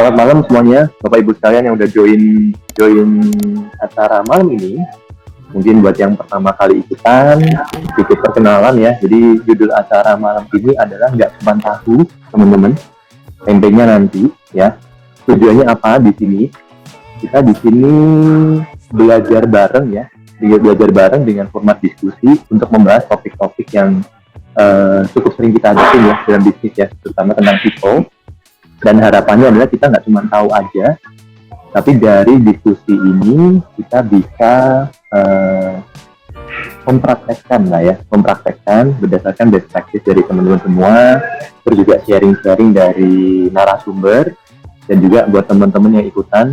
Selamat malam semuanya, Bapak Ibu sekalian yang udah join acara malam ini. Mungkin buat yang pertama kali ikutan, sedikit perkenalan ya. Jadi judul acara malam ini adalah nggak cuma tahu, teman-teman. Tempenya nanti ya. Tujuannya apa di sini? Kita di sini belajar bareng ya. Belajar bareng dengan format diskusi untuk membahas topik-topik yang cukup sering kita hadapi ya dalam bisnis ya, terutama tentang people. Dan harapannya adalah kita nggak cuma tahu aja, tapi dari diskusi ini kita bisa mempraktekkan berdasarkan best practice dari teman-teman semua, terus juga sharing-sharing dari narasumber, dan juga buat teman-teman yang ikutan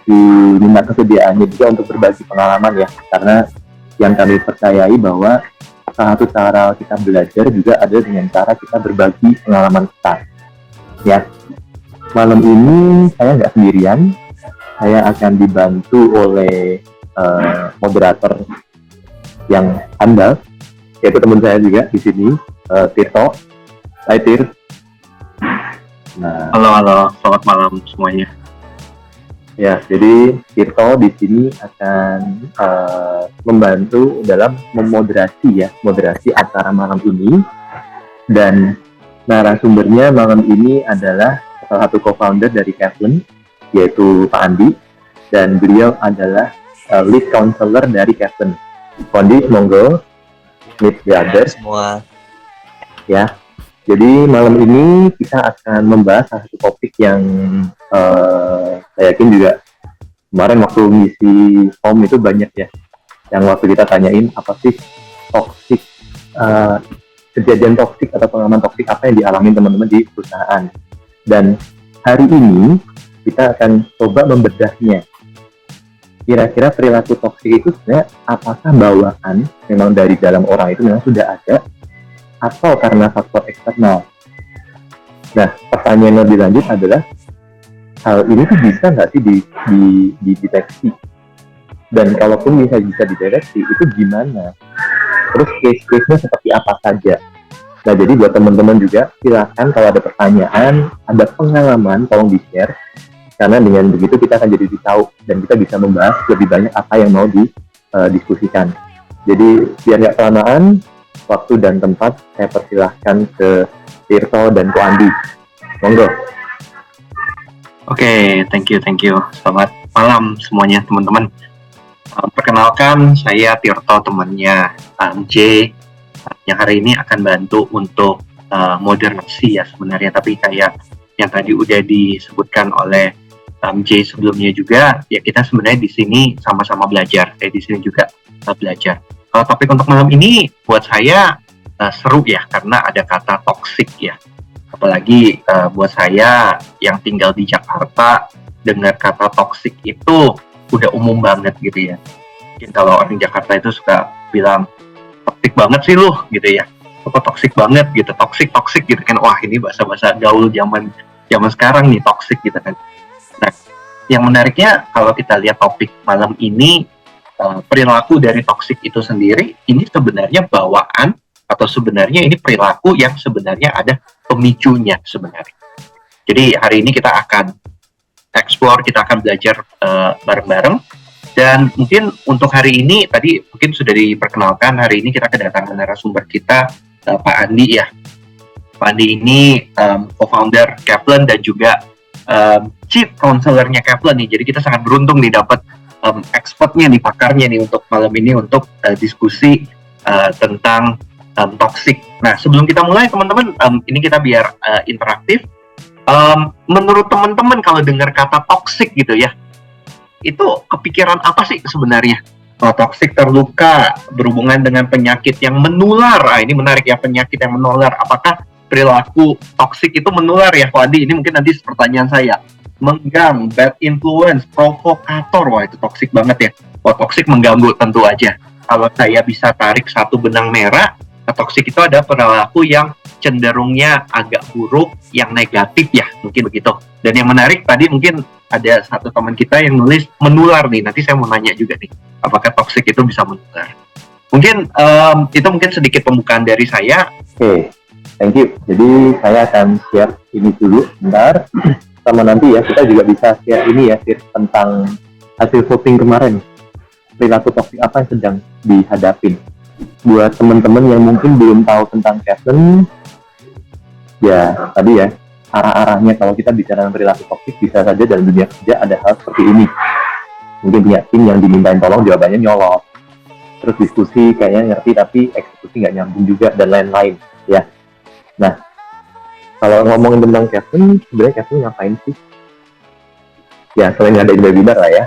diminta kesediaannya juga untuk berbagi pengalaman ya, karena yang kami percayai bahwa salah satu cara kita belajar juga ada dengan cara kita berbagi pengalaman kita. Ya, malam ini saya nggak sendirian, saya akan dibantu oleh moderator yang andal, yaitu teman saya juga di sini, Tirto. Hai Tir. Nah, halo, selamat malam semuanya. Ya, jadi Tirto di sini akan membantu dalam moderasi acara malam ini, dan narasumbernya malam ini adalah salah satu co-founder dari Kaplan, yaitu Pak Andi, dan beliau adalah lead counselor dari Kaplan. Andi, monggo, meet the others. Semua. Ya, jadi malam ini kita akan membahas salah satu topik yang saya yakin juga kemarin waktu ngisi form itu banyak ya, yang waktu kita tanyain apa sih toxic, kejadian toksik atau pengalaman toksik apa yang dialami teman-teman di perusahaan. Dan hari ini kita akan coba membedahnya. Kira-kira perilaku toksik itu sebenarnya apakah bawaan memang dari dalam orang itu memang sudah ada, atau karena faktor eksternal? Nah, pertanyaan lebih lanjut adalah hal ini tuh bisa nggak sih dideteksi? Dan kalaupun bisa dideteksi, itu gimana? Terus case-case-nya seperti apa saja? Nah, jadi buat teman-teman juga, silakan kalau ada pertanyaan, ada pengalaman, tolong di-share. Karena dengan begitu kita akan jadi tahu dan kita bisa membahas lebih banyak apa yang mau didiskusikan. Jadi biar nggak kelamaan, waktu dan tempat saya persilahkan ke Tirto dan Ko Andi. Monggo. Oke, thank you. Selamat malam semuanya teman-teman. Perkenalkan, saya Tirto, temannya J, yang hari ini akan bantu untuk moderasi ya sebenarnya, tapi kayak yang tadi udah disebutkan oleh J sebelumnya juga, ya kita sebenarnya di sini sama-sama belajar, di sini juga belajar. Kalau topik untuk malam ini buat saya seru ya, karena ada kata toxic ya, apalagi buat saya yang tinggal di Jakarta, dengar kata toxic itu udah umum banget gitu ya. Mungkin kalau orang Jakarta itu suka bilang toksik banget sih lu gitu ya, kok toksik banget gitu, toksik gitu kan. Wah, ini bahasa-bahasa gaul zaman sekarang nih, toksik gitu kan. Nah, yang menariknya kalau kita lihat topik malam ini, perilaku dari toksik itu sendiri ini sebenarnya bawaan, atau sebenarnya ini perilaku yang sebenarnya ada pemicunya sebenarnya. Jadi hari ini kita akan explore, kita akan belajar bareng-bareng. Dan mungkin untuk hari ini, tadi mungkin sudah diperkenalkan, hari ini kita kedatangan narasumber kita, Pak Andi ya. Pak Andi ini co-founder Kaplan dan juga chief counselor-nya Kaplan nih. Jadi kita sangat beruntung nih dapat expertnya nih, pakarnya nih untuk malam ini untuk diskusi tentang toxic. Nah, sebelum kita mulai teman-teman, ini kita biar interaktif. Menurut teman-teman kalau dengar kata toxic gitu ya, itu kepikiran apa sih sebenarnya? Toksik, terluka, berhubungan dengan penyakit yang menular. Ini menarik ya, penyakit yang menular. Apakah perilaku toksik itu menular ya, Pak Andi? Ini mungkin nanti pertanyaan saya. Menggang, bad influence, provokator. Wah, itu toksik banget ya. Wah, toksik mengganggu tentu aja. Kalau saya bisa tarik satu benang merah, toksik itu ada perilaku yang cenderungnya agak buruk, yang negatif ya, mungkin begitu. Dan yang menarik tadi mungkin ada satu teman kita yang nulis menular nih. Nanti saya mau nanya juga nih, apakah toksik itu bisa menular? Mungkin itu mungkin sedikit pembukaan dari saya. Thank you. Jadi saya akan share ini dulu bentar. Sama nanti ya, kita juga bisa share ini ya, Fir, tentang hasil voting kemarin. Perilaku toksik apa yang sedang dihadapin. Buat teman-teman yang mungkin belum tahu tentang Kevin, ya tadi ya, arah-arahnya kalau kita bicara tentang perilaku toksik, bisa saja dalam dunia kerja ada hal seperti ini. Mungkin punya tim yang dimintain tolong, jawabannya nyolot. Terus diskusi kayaknya ngerti tapi eksekusi nggak nyambung juga, dan lain-lain ya. Nah, kalau ngomongin tentang Kevin, sebenarnya Kevin ngapain sih? Ya, selain ngadain webinar lah ya.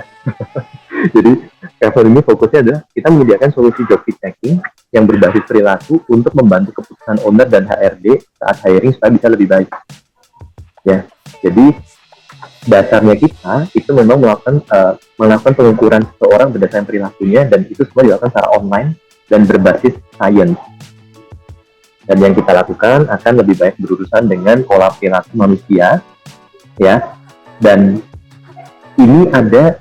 Jadi, Kevin ini fokusnya adalah kita menyediakan solusi job fit checking yang berbasis perilaku untuk membantu keputusan owner dan HRD saat hiring supaya bisa lebih baik. Ya, jadi dasarnya kita itu memang melakukan pengukuran seseorang berdasarkan perilakunya, dan itu semua dilakukan secara online dan berbasis science. Dan yang kita lakukan akan lebih baik berurusan dengan pola perilaku manusia, ya. Dan ini ada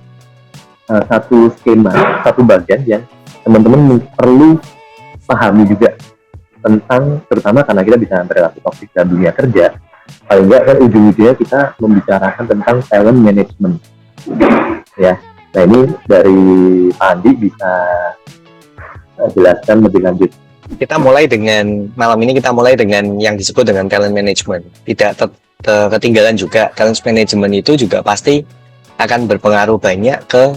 satu skema, satu bagian yang teman-teman perlu pahami juga tentang, terutama karena kita bisa perilaku toksik dalam dunia kerja. Paling enggak kan ujung-ujungnya kita membicarakan tentang talent management, ya. Nah, ini dari Pak Andi bisa jelaskan lebih lanjut. Malam ini kita mulai dengan yang disebut dengan talent management. Tidak ketinggalan juga, talent management itu juga pasti akan berpengaruh banyak ke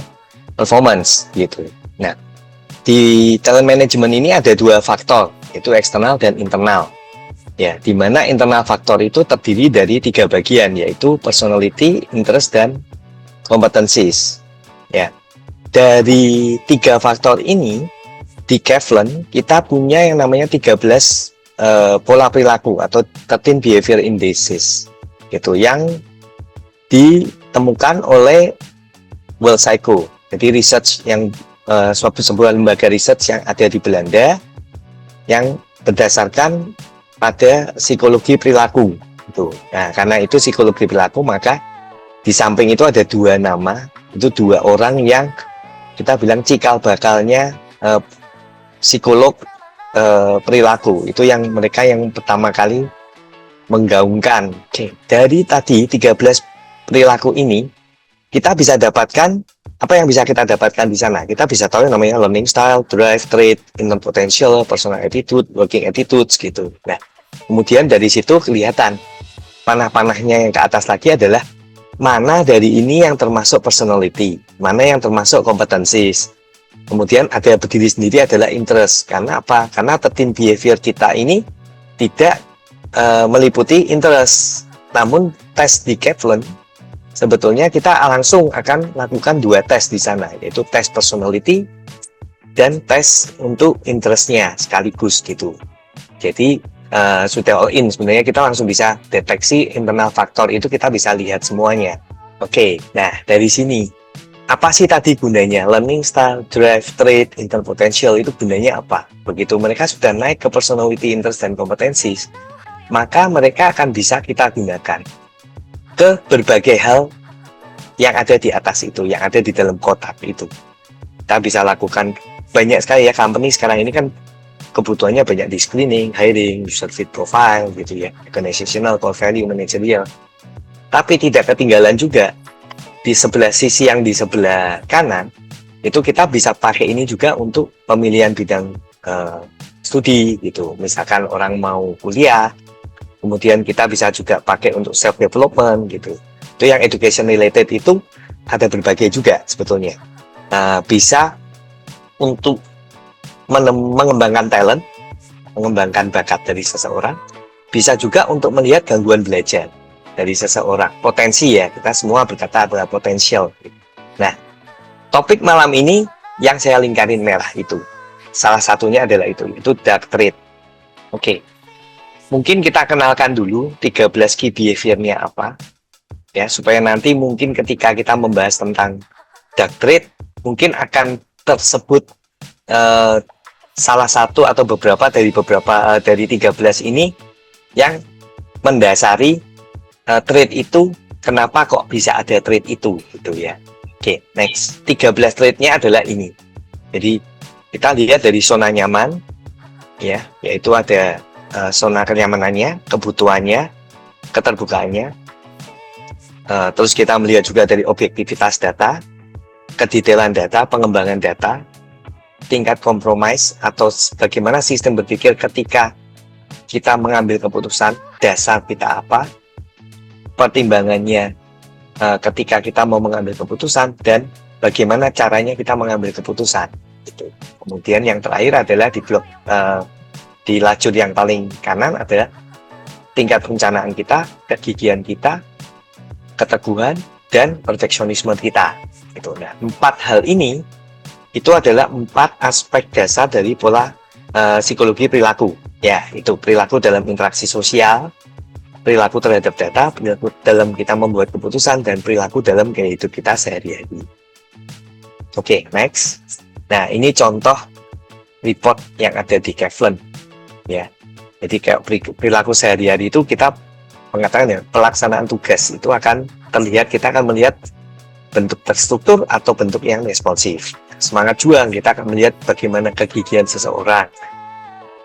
performance gitu. Nah, di talent management ini ada dua faktor, yaitu eksternal dan internal. Ya, di mana internal faktor itu terdiri dari 3 bagian, yaitu personality, interest, dan competencies. Ya, dari 3 faktor ini di Kevlin kita punya yang namanya 13 pola perilaku atau 13 behavior indices gitu, yang ditemukan oleh World Psycho. Jadi research yang sebuah lembaga research yang ada di Belanda yang berdasarkan pada psikologi perilaku gitu. Nah, karena itu psikologi perilaku, maka di samping itu ada 2 nama, itu 2 orang yang kita bilang cikal bakalnya psikolog perilaku, itu yang mereka yang pertama kali menggaungkan. Dari tadi 13 perilaku ini kita bisa dapatkan apa yang bisa kita dapatkan di sana. Kita bisa tahu yang namanya learning style, drive, trait, inner potential, personal attitude, working attitudes gitu. Nah, kemudian dari situ kelihatan panah-panahnya yang ke atas lagi adalah mana dari ini yang termasuk personality, mana yang termasuk competencies. Kemudian ada berdiri sendiri adalah interest. Karena apa? Karena 13 behavior kita ini tidak meliputi interest. Namun tes di Kevlin sebetulnya kita langsung akan lakukan 2 tes di sana, yaitu tes personality dan tes untuk interestnya sekaligus gitu. Jadi sudah all in, sebenarnya kita langsung bisa deteksi internal faktor itu, kita bisa lihat semuanya. Oke, nah dari sini apa sih tadi gunanya? Learning style, drive, trait, inner potential itu gunanya apa? Begitu mereka sudah naik ke personality, interest, dan competencies, maka mereka akan bisa kita gunakan ke berbagai hal yang ada di atas itu, yang ada di dalam kotak itu. Kita bisa lakukan banyak sekali ya, company sekarang ini kan kebutuhannya banyak di screening, hiring, user fit profile gitu ya, organizational, core value, managerial. Tapi tidak ketinggalan juga di sebelah sisi yang di sebelah kanan itu kita bisa pakai ini juga untuk pemilihan bidang studi gitu. Misalkan orang mau kuliah, kemudian kita bisa juga pakai untuk self development gitu. Itu yang education related itu ada berbagai juga sebetulnya. Bisa untuk mengembangkan talent, mengembangkan bakat dari seseorang, bisa juga untuk melihat gangguan belajar dari seseorang, potensi ya, kita semua berkata bahwa potensial. Nah, topik malam ini yang saya lingkarin merah itu, salah satunya adalah itu dark trait. Oke, mungkin kita kenalkan dulu 13 key behavior-nya apa, ya, supaya nanti mungkin ketika kita membahas tentang dark trait, mungkin akan tersebut salah satu atau beberapa dari 13 ini yang mendasari trait itu, kenapa kok bisa ada trait itu gitu ya. Oke, next. 13 trait-nya adalah ini. Jadi kita lihat dari zona nyaman ya, yaitu ada zona kenyamanannya, kebutuhannya, keterbukaannya. Terus kita melihat juga dari objektivitas data, kedetailan data, pengembangan data, tingkat kompromis atau bagaimana sistem berpikir ketika kita mengambil keputusan, dasar kita apa, pertimbangannya ketika kita mau mengambil keputusan, dan bagaimana caranya kita mengambil keputusan. Gitu. Kemudian yang terakhir adalah di lajur yang paling kanan adalah tingkat perencanaan kita, kegigihan kita, keteguhan, dan perfeksionisme kita. Gitu. Nah, 4 hal ini itu adalah 4 aspek dasar dari pola psikologi perilaku. Ya, itu perilaku dalam interaksi sosial, perilaku terhadap data, perilaku dalam kita membuat keputusan, dan perilaku dalam gaya hidup kita sehari-hari. Oke, next. Nah, ini contoh report yang ada di Kaplan. Ya, jadi kayak perilaku sehari-hari itu kita mengatakan ya, pelaksanaan tugas itu akan terlihat, kita akan melihat bentuk terstruktur atau bentuk yang responsif. Semangat juang, kita akan melihat bagaimana kegigihan seseorang.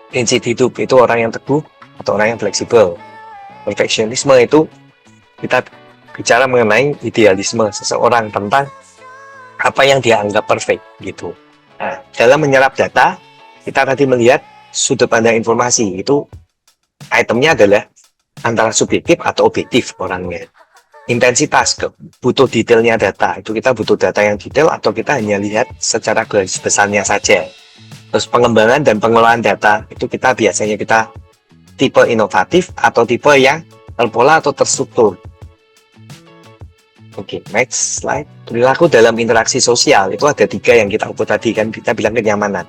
Prinsip hidup itu orang yang teguh atau orang yang fleksibel. Perfeksionisme itu kita bicara mengenai idealisme seseorang tentang apa yang dia anggap perfect gitu. Nah, dalam menyerap data, kita tadi melihat sudut pandang informasi itu itemnya adalah antara subjektif atau objektif orangnya. Intensitas, butuh detailnya data, itu kita butuh data yang detail atau kita hanya lihat secara garis besarnya saja. Terus pengembangan dan pengelolaan data, itu kita biasanya kita tipe inovatif atau tipe yang terpola atau terstruktur. Oke, next slide. Perilaku dalam interaksi sosial, itu ada 3 yang kita ukur tadi kan, kita bilang kenyamanan.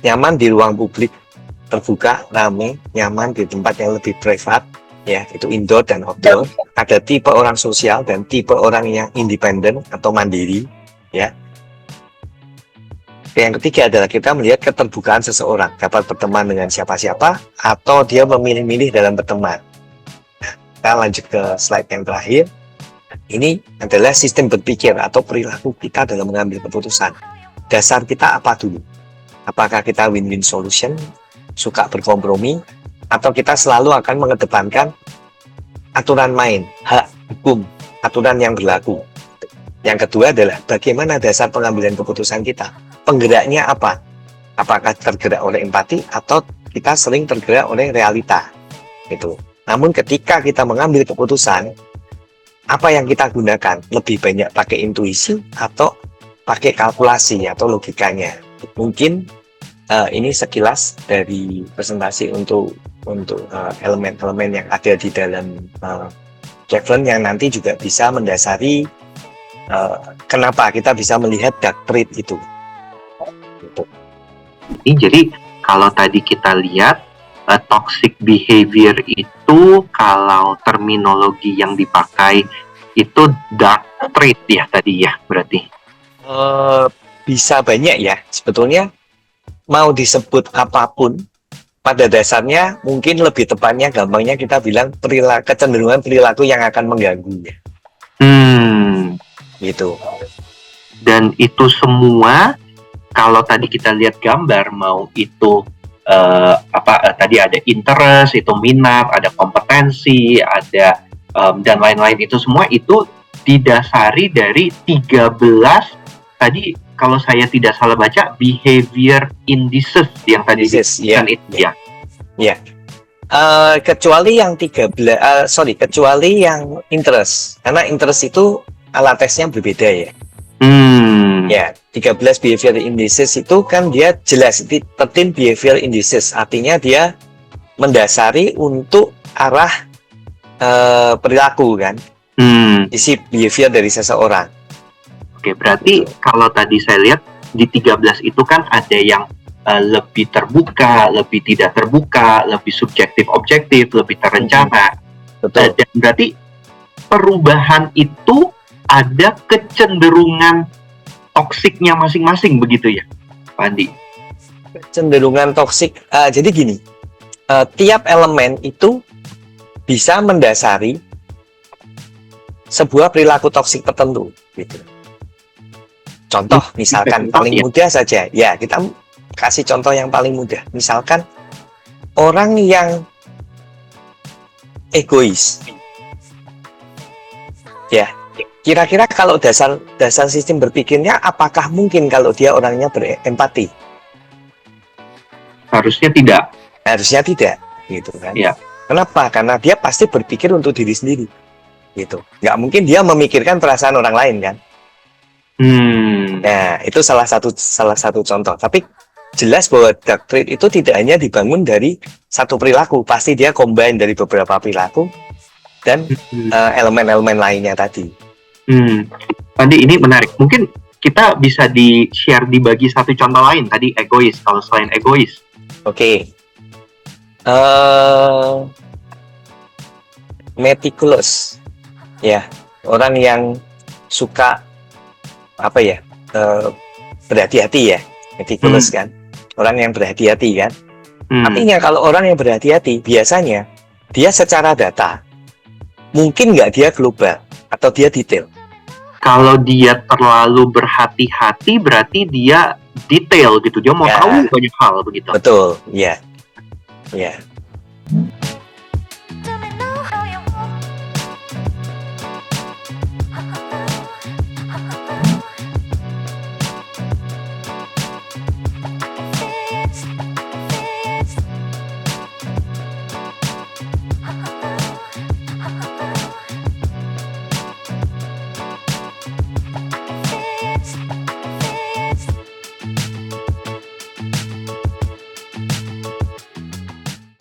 Nyaman di ruang publik, terbuka, ramai, nyaman di tempat yang lebih privat, ya, itu indoor dan outdoor. Ada tipe orang sosial dan tipe orang yang independen atau mandiri, ya. Yang ketiga adalah kita melihat keterbukaan seseorang, dapat berteman dengan siapa-siapa atau dia memilih-milih dalam berteman. Nah, kita lanjut ke slide yang terakhir. Ini adalah sistem berpikir atau perilaku kita dalam mengambil keputusan. Dasar kita apa dulu? Apakah kita win-win solution, suka berkompromi, atau kita selalu akan mengedepankan aturan main, hak hukum, aturan yang berlaku. Yang kedua adalah bagaimana dasar pengambilan keputusan kita. Penggeraknya apa? Apakah tergerak oleh empati atau kita sering tergerak oleh realita? Gitu. Namun ketika kita mengambil keputusan, apa yang kita gunakan? Lebih banyak pakai intuisi atau pakai kalkulasi atau logikanya? Mungkin ini sekilas dari presentasi untuk elemen-elemen yang ada di dalam Kaplan yang nanti juga bisa mendasari kenapa kita bisa melihat dark trait itu. Jadi kalau tadi kita lihat toxic behavior itu kalau terminologi yang dipakai itu dark trait ya tadi ya berarti. Bisa banyak ya sebetulnya, mau disebut apapun pada dasarnya mungkin lebih tepatnya gampangnya kita bilang kecenderungan perilaku yang akan mengganggu. Gitu. Dan itu semua kalau tadi kita lihat gambar, mau itu tadi ada interest, itu minat, ada kompetensi, ada dan lain-lain, itu semua itu didasari dari 13 tadi kalau saya tidak salah baca behavior indices yang tadi kan itu ya. Ya. Kecuali yang kecuali yang interest, karena interest itu alat tesnya berbeda ya. Ya, 13 behavior indices itu kan dia jelas 13 behavior indices, artinya dia mendasari untuk arah perilaku kan. Isi behavior dari seseorang. Oke, berarti kalau tadi saya lihat di 13 itu kan ada yang lebih terbuka, lebih tidak terbuka, lebih subjektif objektif, lebih terencana. Betul. Dan berarti perubahan itu ada kecenderungan toksiknya masing-masing begitu ya, Pak Andi? Kecenderungan toksik, jadi gini, tiap elemen itu bisa mendasari sebuah perilaku toksik tertentu, gitu. Contoh, misalkan paling mudah saja, ya kita kasih contoh yang paling mudah. Misalkan orang yang egois. Ya, kira-kira kalau dasar sistem berpikirnya, apakah mungkin kalau dia orangnya berempati? Harusnya tidak. Harusnya tidak, gitu kan? Iya. Kenapa? Karena dia pasti berpikir untuk diri sendiri, gitu. Nggak mungkin dia memikirkan perasaan orang lain, kan? Nah, itu salah satu contoh. Tapi jelas bahwa dark trait itu tidak hanya dibangun dari satu perilaku, pasti dia combine dari beberapa perilaku dan elemen-elemen lainnya tadi. Tadi ini menarik. Mungkin kita bisa di-share dibagi satu contoh lain. Tadi egois. Kalau selain egois. Oke. Meticulous. Ya, orang yang suka apa ya? Berhati-hati ya. Meticulous kan. Orang yang berhati-hati kan. Artinya kalau orang yang berhati-hati biasanya dia secara data mungkin nggak dia global atau dia detail. Kalau dia terlalu berhati-hati berarti dia detail gitu. Dia mau tahu banyak hal begitu. Betul, ya. Ya.